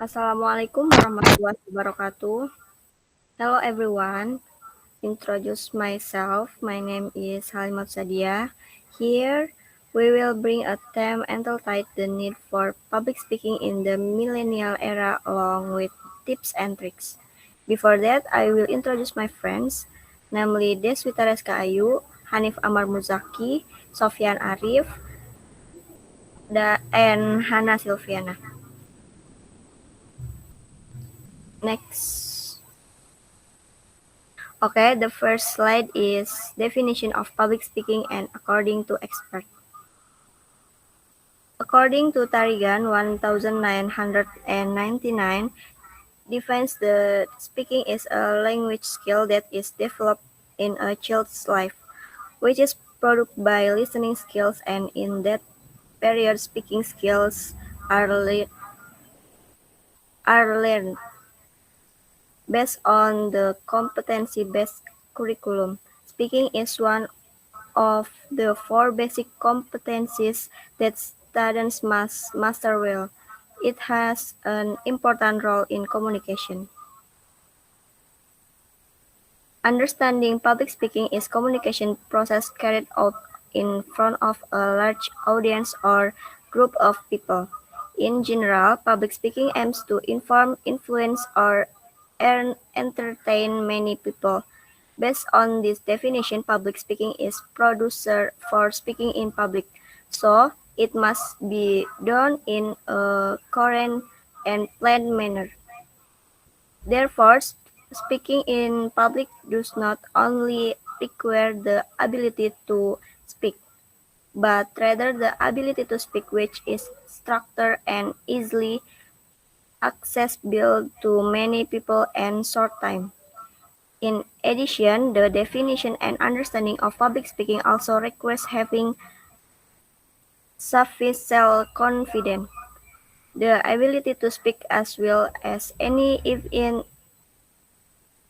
Assalamualaikum warahmatullahi wabarakatuh. Hello everyone. Introduce myself. My name is Halimat Sadia. Here we will bring a theme entitled the need for public speaking in the millennial era along with tips and tricks. Before that, I will introduce my friends, namely Deswita Reska Ayu, Hanif Amar Muzaki, Sofyan Arif, and Hana Silviana. Next. Okay, the first slide is definition of public speaking and according to expert. According to Tarigan 1999, defines the speaking is a language skill that is developed in a child's life, which is produced by listening skills, and in that period speaking skills are learned based on the competency-based curriculum. Speaking is one of the four basic competencies that students must master well. It has an important role in communication. Understanding public speaking is communication process carried out in front of a large audience or group of people. In general, public speaking aims to inform, influence, or entertain many people. Based on this definition, public speaking is producer for speaking in public, so it must be done in a current and planned manner. Therefore, speaking in public does not only require the ability to speak, but rather the ability to speak which is structured and easily accessible to many people and short time. In addition, the definition and understanding of public speaking also requires having sufficient self-confidence. The ability to speak as well as any event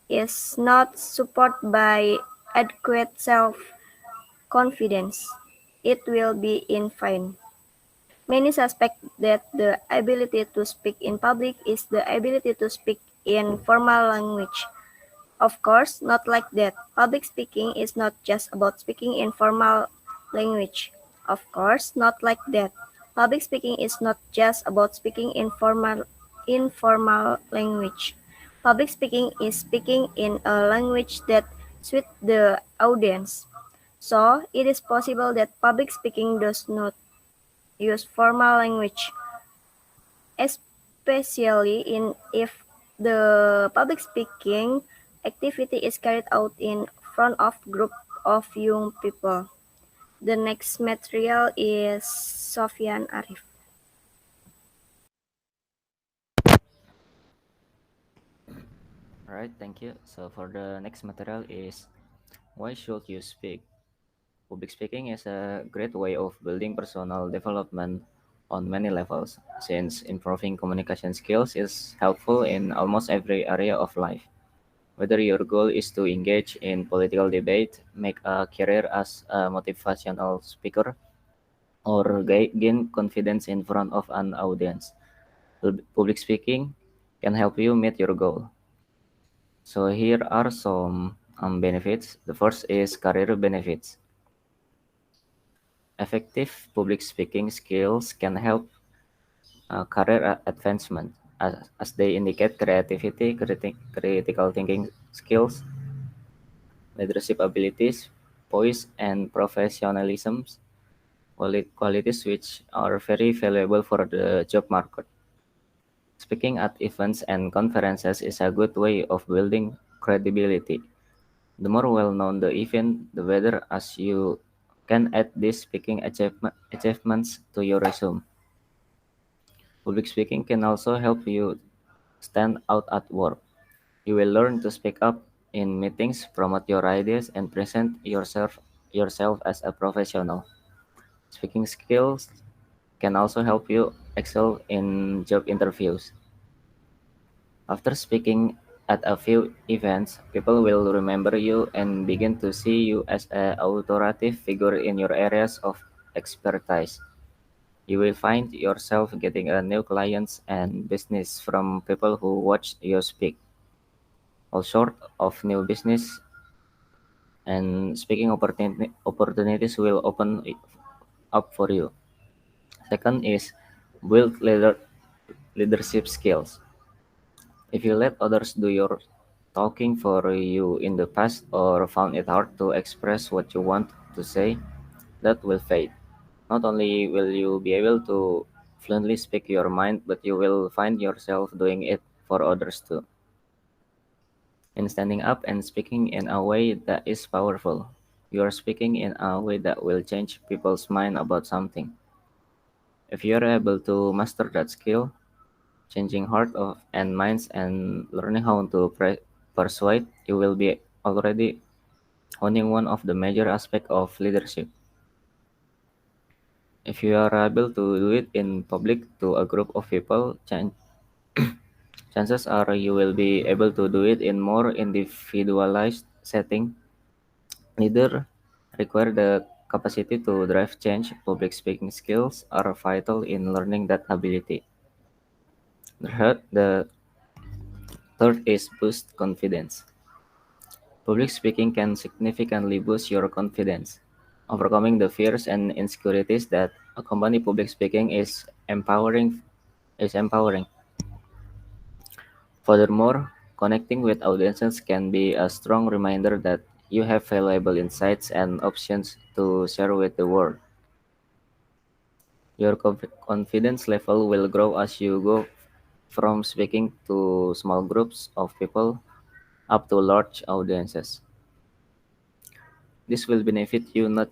is not supported by adequate self-confidence. It will be in vain. Many suspect that the ability to speak in public is the ability to speak in formal language. Of course, not like that. Public speaking is not just about speaking in formal language. Of course, not like that. Public speaking is not just about speaking in informal language. Public speaking is speaking in a language that suits the audience. So, it is possible that public speaking does not use formal language, especially if the public speaking activity is carried out in front of group of young people. The next material is Sofyan Arif. All right, thank you. So for the next material is why should you speak? Public speaking is a great way of building personal development on many levels, since improving communication skills is helpful in almost every area of life. Whether your goal is to engage in political debate, make a career as a motivational speaker, or gain confidence in front of an audience, public speaking can help you meet your goal. So here are some benefits. The first is career benefits. Effective public speaking skills can help career advancement as they indicate creativity, critical thinking skills, leadership abilities, poise, and professionalism, qualities which are very valuable for the job market. Speaking at events and conferences is a good way of building credibility. The more well-known the event, the better, as you can add these speaking achievements to your resume. Public speaking can also help you stand out at work. You will learn to speak up in meetings, promote your ideas, and present yourself as a professional. Speaking skills can also help you excel in job interviews. After speaking at a few events, people will remember you and begin to see you as an authoritative figure in your areas of expertise. You will find yourself getting a new clients and business from people who watch you speak. All sort of new business and speaking opportunities will open up for you. Second is build leadership skills. If you let others do your talking for you in the past or found it hard to express what you want to say, that will fade. Not only will you be able to fluently speak your mind, but you will find yourself doing it for others too. In standing up and speaking in a way that is powerful, you are speaking in a way that will change people's mind about something. If you are able to master that skill, changing heart of and minds and learning how to persuade, you will be already honing one of the major aspects of leadership. If you are able to do it in public to a group of people, chances are you will be able to do it in more individualized setting. Neither require the capacity to drive change. Public speaking skills are vital in learning that ability. The third is boost confidence. Public speaking can significantly boost your confidence. Overcoming the fears and insecurities that accompany public speaking is empowering. Furthermore, connecting with audiences can be a strong reminder that you have valuable insights and options to share with the world. Your confidence level will grow as you go from speaking to small groups of people up to large audiences. This will benefit you not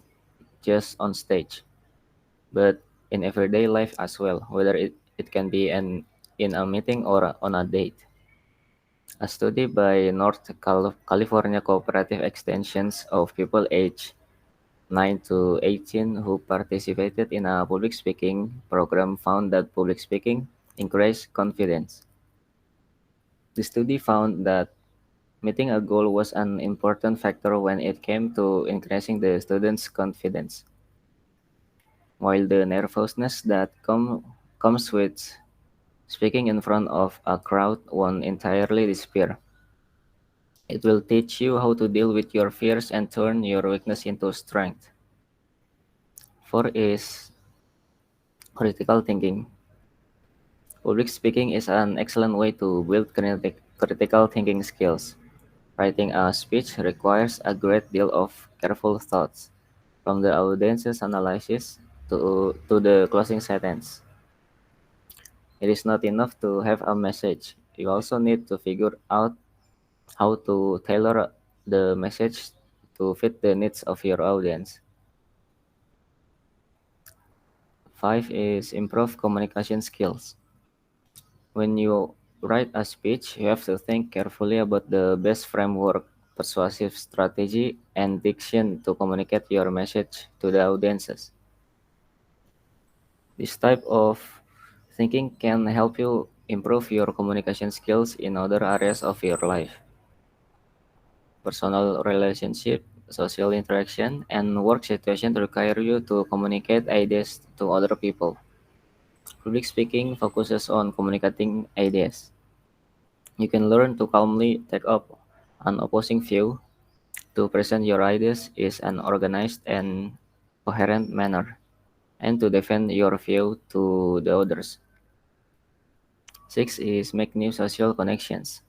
just on stage, but in everyday life as well, whether it can be in a meeting or on a date. A study by North California Cooperative Extensions of people aged 9 to 18 who participated in a public speaking program found that public speaking increased confidence. The study found that meeting a goal was an important factor when it came to increasing the students' confidence, while the nervousness that comes with speaking in front of a crowd won't entirely disappear. It will teach you how to deal with your fears and turn your weakness into strength. Four is critical thinking. Public speaking is an excellent way to build critical thinking skills. Writing a speech requires a great deal of careful thoughts, from the audience's analysis to the closing sentence. It is not enough to have a message. You also need to figure out how to tailor the message to fit the needs of your audience. Five is improve communication skills. When you write a speech, you have to think carefully about the best framework, persuasive strategy, and diction to communicate your message to the audiences. This type of thinking can help you improve your communication skills in other areas of your life. Personal relationship, social interaction, and work situation require you to communicate ideas to other people. Public speaking focuses on communicating ideas. You can learn to calmly take up an opposing view, to present your ideas in an organized and coherent manner, and to defend your view to the others. Six is make new social connections.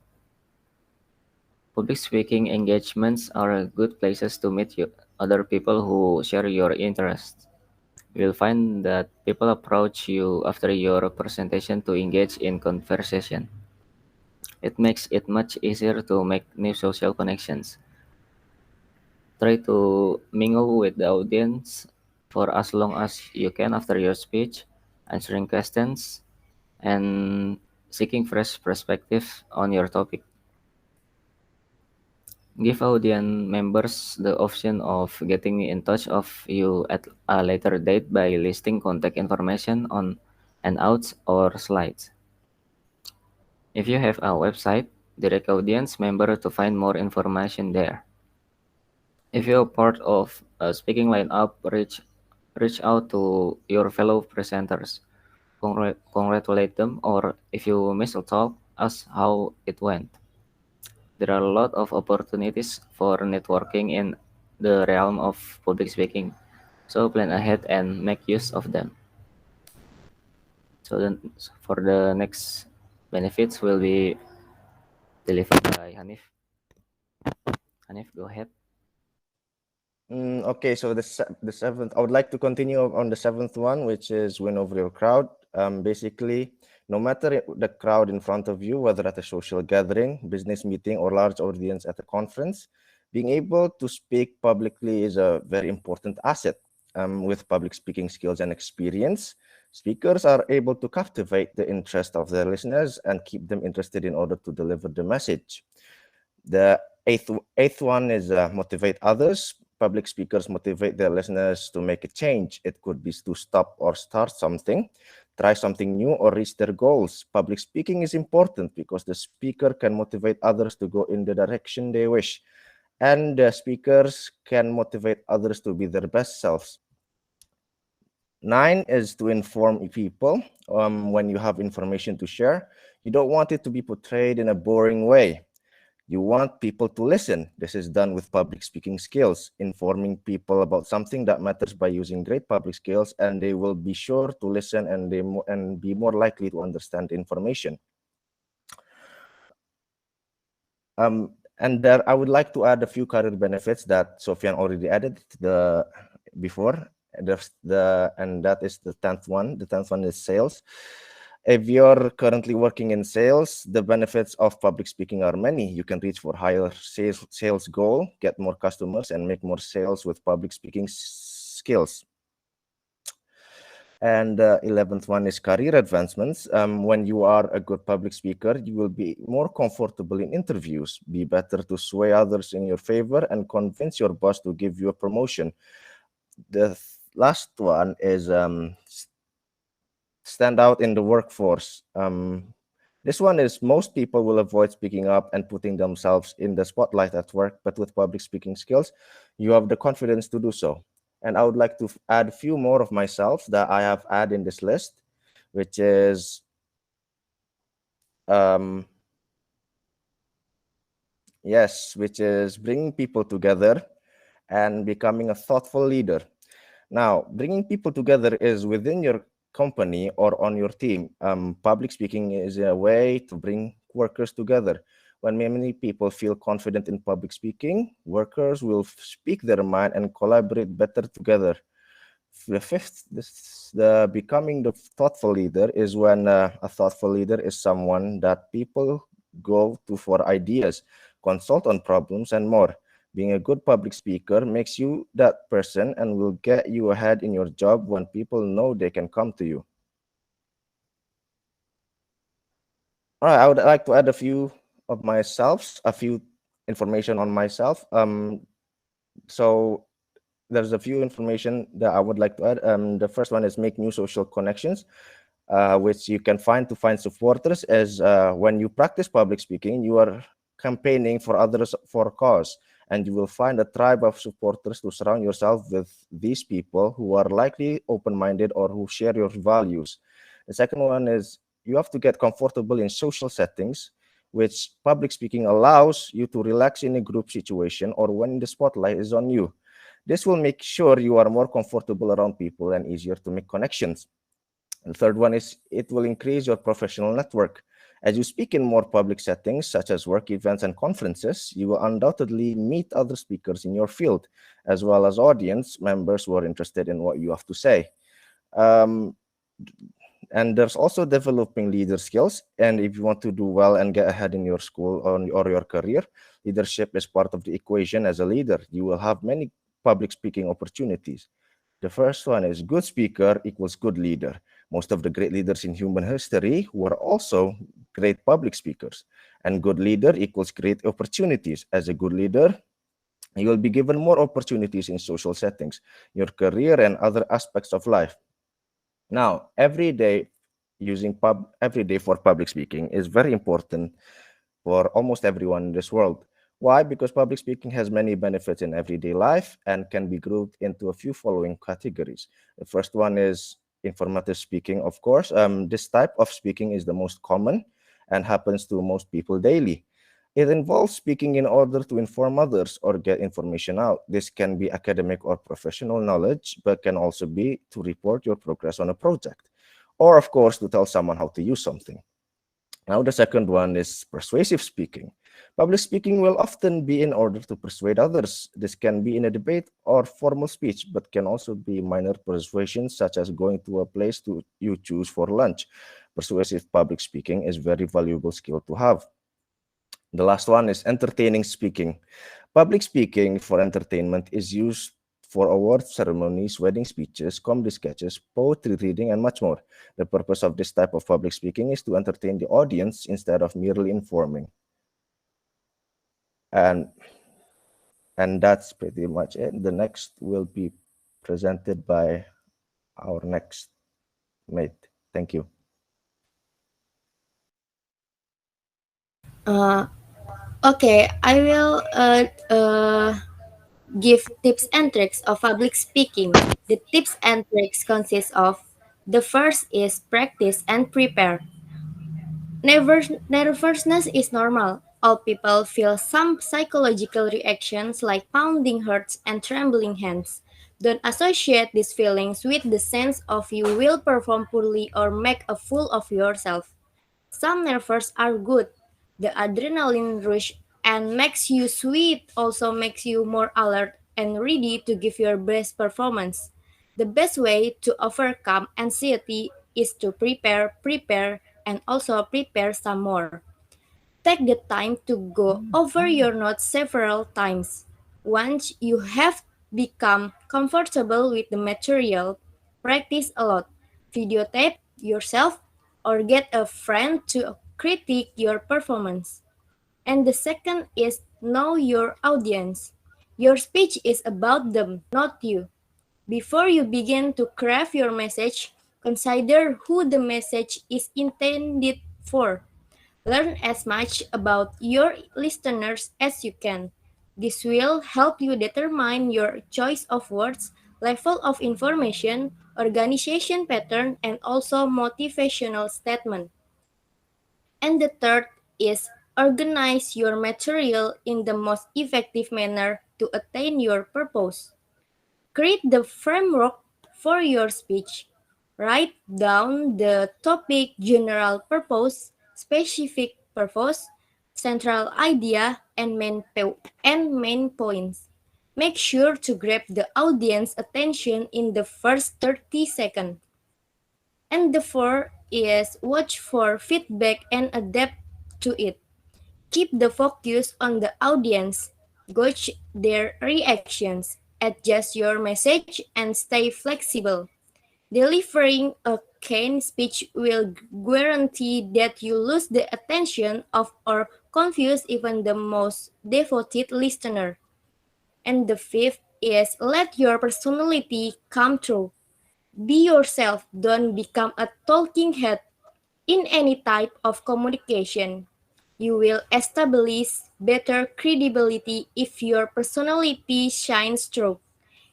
Public speaking engagements are good places to meet other people who share your interests. You'll find that people approach you after your presentation to engage in conversation. It makes it much easier to make new social connections. Try to mingle with the audience for as long as you can after your speech, answering questions and seeking fresh perspective on your topic. Give audience members the option of getting in touch of you at a later date by listing contact information on handouts or slides. If you have a website, direct audience member to find more information there. If you're part of a speaking lineup, reach Reach out to your fellow presenters, congratulate them, or if you miss a talk, ask how it went. There are a lot of opportunities for networking in the realm of public speaking, so plan ahead and make use of them. So then, for the next benefits will be delivered by Hanif. Hanif, go ahead. Okay, so the seventh, I would like to continue on the seventh one, which is win over your crowd. Basically, no matter the crowd in front of you, whether at a social gathering, business meeting, or large audience at a conference, being able to speak publicly is a very important asset. With public speaking skills and experience, speakers are able to captivate the interest of their listeners and keep them interested in order to deliver the message. The eighth one is motivate others. Public speakers motivate their listeners to make a change. It could be to stop or start something, try something new, or reach their goals. Public speaking is important because the speaker can motivate others to go in the direction they wish, and the speakers can motivate others to be their best selves. 9 is to inform people. When you have information to share, you don't want it to be portrayed in a boring way. You want people to listen. This is done with public speaking skills, informing people about something that matters by using great public skills, and they will be sure to listen and be more likely to understand the information. And there, I would like to add a few career benefits that Sofian already added before. And that is the 10th one. The 10th one is sales. If you're currently working in sales, the benefits of public speaking are many. You can reach for higher sales goal, get more customers, and make more sales with public speaking skills. And the 11th one is career advancements. When you are a good public speaker, you will be more comfortable in interviews, be better to sway others in your favor, and convince your boss to give you a promotion. The last one is stand out in the workforce. This one is most people will avoid speaking up and putting themselves in the spotlight at work, but with public speaking skills, you have the confidence to do so. And I would like to add a few more of myself that I have added in this list, which is which is bringing people together and becoming a thoughtful leader. Now, bringing people together is within your company or on your team. Public speaking is a way to bring workers together. When many people feel confident in public speaking, workers will speak their mind and collaborate better together. The fifth, the becoming the thoughtful leader is when a thoughtful leader is someone that people go to for ideas, consult on problems, and more. Being a good public speaker makes you that person and will get you ahead in your job when people know they can come to you. All right, I would like to add a few information on myself. So there's a few information that I would like to add. The first one is make new social connections, which you can find supporters. As when you practice public speaking, you are campaigning for others for a cause, and you will find a tribe of supporters to surround yourself with these people who are likely open-minded or who share your values. The second one is you have to get comfortable in social settings, which public speaking allows you to relax in a group situation or when the spotlight is on you. This will make sure you are more comfortable around people and easier to make connections. The third one is it will increase your professional network. As you speak in more public settings, such as work events and conferences, you will undoubtedly meet other speakers in your field, as well as audience members who are interested in what you have to say. And there's also developing leader skills. And if you want to do well and get ahead in your school or your career, leadership is part of the equation. As a leader, you will have many public speaking opportunities. The first one is good speaker equals good leader. Most of the great leaders in human history were also great public speakers. And good leader equals great opportunities. As a good leader, you will be given more opportunities in social settings, your career, and other aspects of life. Now, every day for public speaking is very important for almost everyone in this world. Why? Because public speaking has many benefits in everyday life and can be grouped into a few following categories. The first one is informative speaking, of course. This type of speaking is the most common and happens to most people daily. It involves speaking in order to inform others or get information out. This can be academic or professional knowledge, but can also be to report your progress on a project, or of course, to tell someone how to use something. Now, the second one is persuasive speaking. Public speaking will often be in order to persuade others. This can be in a debate or formal speech, but can also be minor persuasion, such as going to a place you choose for lunch. Persuasive public speaking is very valuable skill to have. The last one is entertaining speaking. Public speaking for entertainment is used for award ceremonies, wedding speeches, comedy sketches, poetry reading, and much more. The purpose of this type of public speaking is to entertain the audience instead of merely informing. And that's pretty much it. The next will be presented by our next mate. Thank you. Okay, I will give tips and tricks of public speaking. The tips and tricks consist of the first is practice and prepare. Nervousness is normal. All people feel some psychological reactions like pounding hearts and trembling hands. Don't associate these feelings with the sense of you will perform poorly or make a fool of yourself. Some nerves are good. The adrenaline rush and makes you sweat also makes you more alert and ready to give your best performance. The best way to overcome anxiety is to prepare, and also prepare some more. Take the time to go over your notes several times. Once you have become comfortable with the material, practice a lot. Videotape yourself or get a friend to critique your performance. And the second is know your audience. Your speech is about them, not you. Before you begin to craft your message, consider who the message is intended for. Learn as much about your listeners as you can. This will help you determine your choice of words, level of information, organization pattern, and also motivational statement. And the third is organize your material in the most effective manner to attain your purpose. Create the framework for your speech. Write down the topic, general purpose, specific purpose, central idea, and main points. Make sure to grab the audience attention in the first 30 seconds. And the fourth is watch for feedback and adapt to it. Keep the focus on the audience, gauge their reactions, adjust your message, and stay flexible. Delivering a canned speech will guarantee that you lose the attention of or confuse even the most devoted listener. And the fifth is let your personality come through. Be yourself, don't become a talking head in any type of communication. You will establish better credibility if your personality shines through,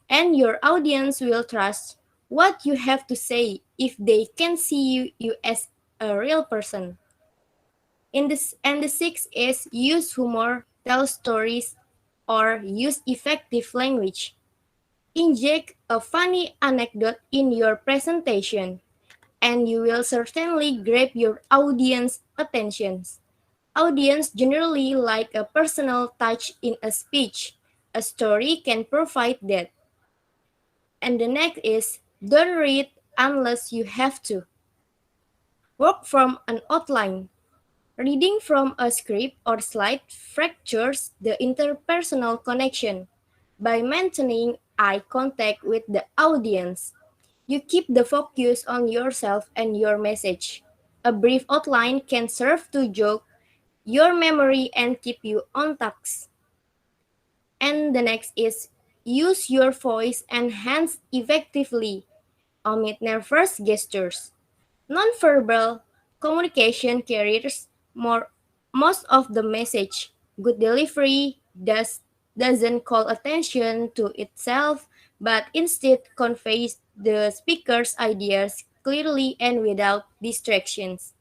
and your audience will trust what you have to say if they can see you as a real person. And the sixth is use humor, tell stories, or use effective language. Inject a funny anecdote in your presentation, and you will certainly grab your audience attention. Audience generally like a personal touch in a speech. A story can provide that. And the next is don't read unless you have to. Work from an outline. Reading from a script or slide fractures the interpersonal connection. By maintaining eye contact with the audience, you keep the focus on yourself and your message. A brief outline can serve to jog your memory and keep you on task. And the next is use your voice and hands effectively. Omit nervous gestures. Nonverbal communication carries most of the message. Good delivery, doesn't call attention to itself, but instead conveys the speaker's ideas clearly and without distractions.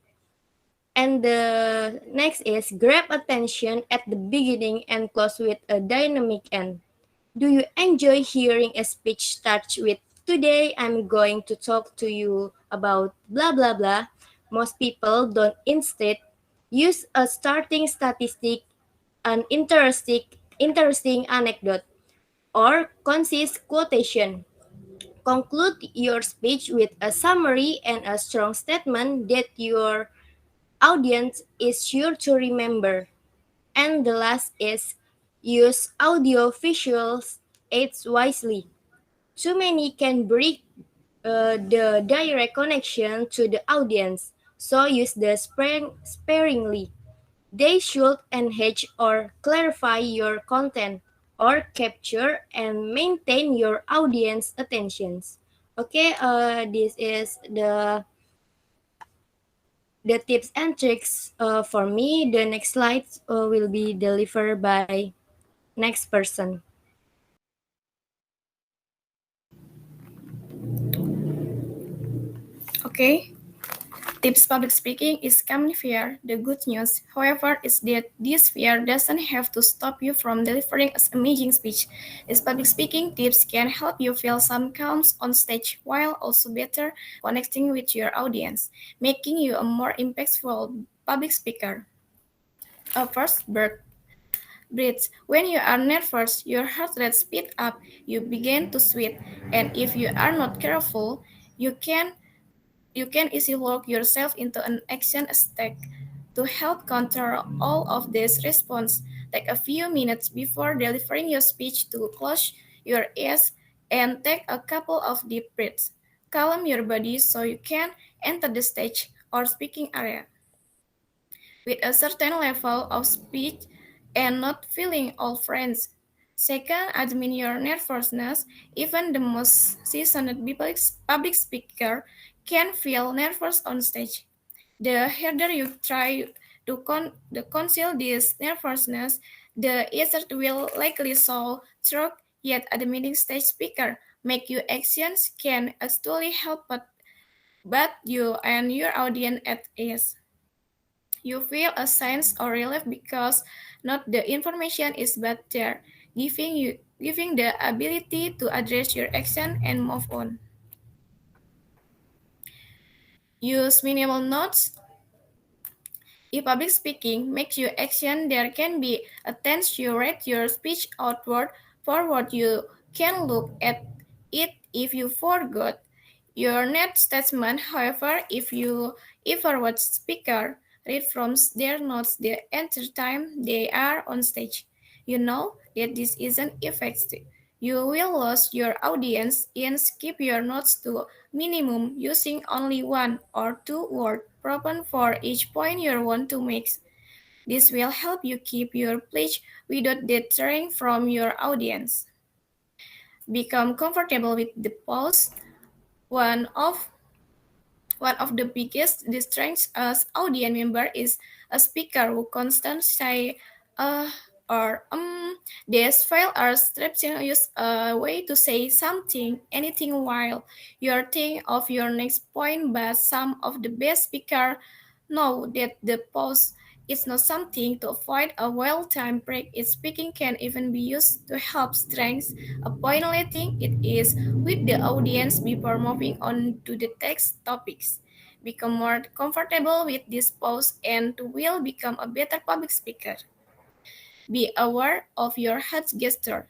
And the next is grab attention at the beginning and close with a dynamic end. Do you enjoy hearing a speech start with "Today I'm going to talk to you about blah blah blah"? Most people don't. Instead, use a starting statistic, an interesting anecdote, or concise quotation. Conclude your speech with a summary and a strong statement that your audience is sure to remember. And the last is use audio visuals aids wisely. Too many can break the direct connection to the audience, so use the sparingly. They should enhance or clarify your content or capture and maintain your audience attentions. Okay, this is the tips and tricks for me. The next slides will be delivered by next person. Okay, tips public speaking is common fear. The good news, however, is that this fear doesn't have to stop you from delivering an amazing speech. These public speaking tips can help you feel some calm on stage while also better connecting with your audience, making you a more impactful public speaker. First, breathe. When you are nervous, your heart rate speeds up, you begin to sweat, and if you are not careful, you can easily lock yourself into an action state. To help counter all of this response, take a few minutes before delivering your speech to close your ears and take a couple of deep breaths. Calm your body so you can enter the stage or speaking area with a certain level of speech and not feeling all friends. Second, admit your nervousness. Even the most seasoned public speaker can feel nervous on stage. The harder you try to conceal this nervousness, the easier it will likely show through. Yet, admitting stage speaker make your actions can actually help but you and your audience at ease. You feel a sense of relief because not the information is but there, giving the ability to address your action and move on. Use minimal notes. If public speaking makes you action, there can be a tense you write your speech outward forward. You can look at it if you forgot your next statement. However, if a watch speaker read from their notes the entire time they are on stage, you know that this isn't effective. You will lose your audience and skip your notes to minimum using only one or two words proper for each point you want to make. This will help you keep your pledge without deterring from your audience. Become comfortable with the pause. One of the biggest distractions as audience member is a speaker who constantly say or These fail are strapsing use a way to say anything while you're thinking of your next point, but some of the best speakers know that the pause is not something to avoid a well-timed break. Its speaking can even be used to help strengthen a point, letting it is with the audience before moving on to the text topics. Become more comfortable with this pause and will become a better public speaker. Be aware of your head gesture.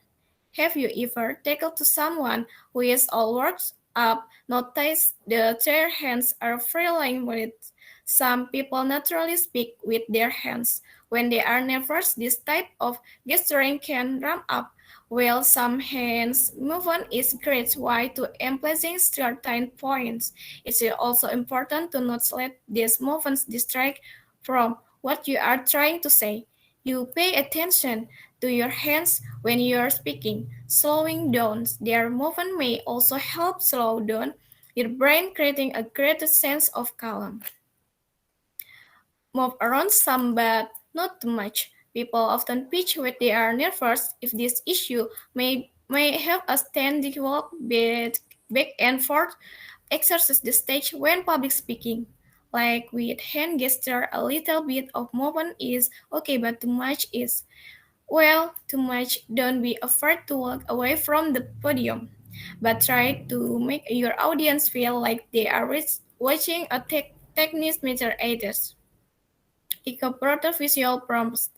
Have you ever talked to someone who is all worked up, notice their hands are freeing with it? Some people naturally speak with their hands. When they are nervous, this type of gesturing can ramp up, while some hands movement is great way to emphasizing certain points. It's also important to not let these movements distract from what you are trying to say. You pay attention to your hands when you are speaking. Slowing down their movement may also help slow down your brain, creating a greater sense of calm. Move around some, but not too much. People often pitch when they are nervous. If this issue may have a standing walk back and forth, exercise the stage when public speaking. Like with hand gesture, a little bit of movement is okay, but too much is, well, too much. Don't be afraid to walk away from the podium, but try to make your audience feel like they are watching a technique measure aids. Incorporate visual prompts.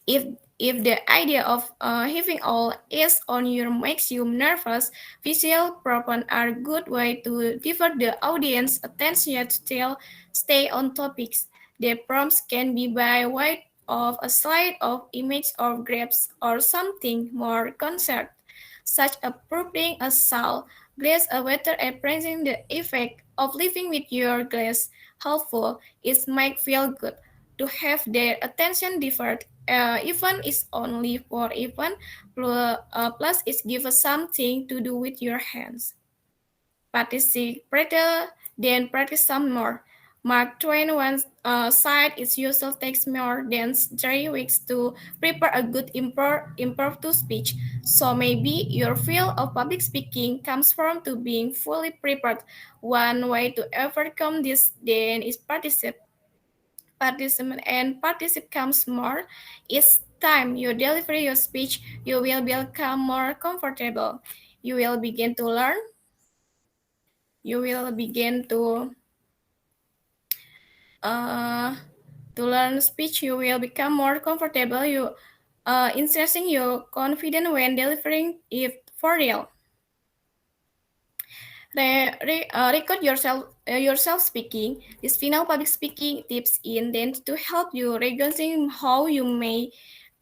If the idea of having all eyes on you makes you nervous, visual prompts are a good way to divert the audience attention yet still stay on topics. The prompts can be by way of a slide of image or graphics or something more concert, such as providing a salt glass a water and praising the effect of living with your glass helpful. It might feel good to have their attention diverted, even it's only for even, plus it gives us something to do with your hands. Participate, then practice some more. Mark Twain once said it usually takes more than 3 weeks to prepare a good impromptu speech. So maybe your feel of public speaking comes from to being fully prepared. One way to overcome this then is participate comes more. Each time you deliver your speech, you will become more comfortable. You will begin to learn. You will begin to learn speech. You will become more comfortable. You increasing your confidence when delivering it for real. Record yourself speaking. This final public speaking tips intended to help you recognizing how you may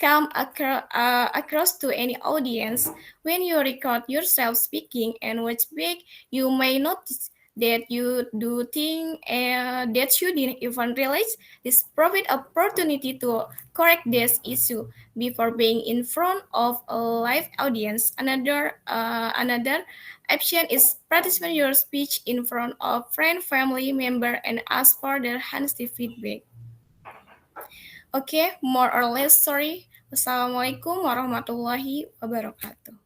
come across to any audience. When you record yourself speaking and watch back, you may notice that you do things that you didn't even realize. This provides opportunity to correct this issue before being in front of a live audience. Another option is participate your speech in front of friend, family member, and ask for their honest feedback. Okay, more or less sorry. Wassalamualaikum warahmatullahi wabarakatuh.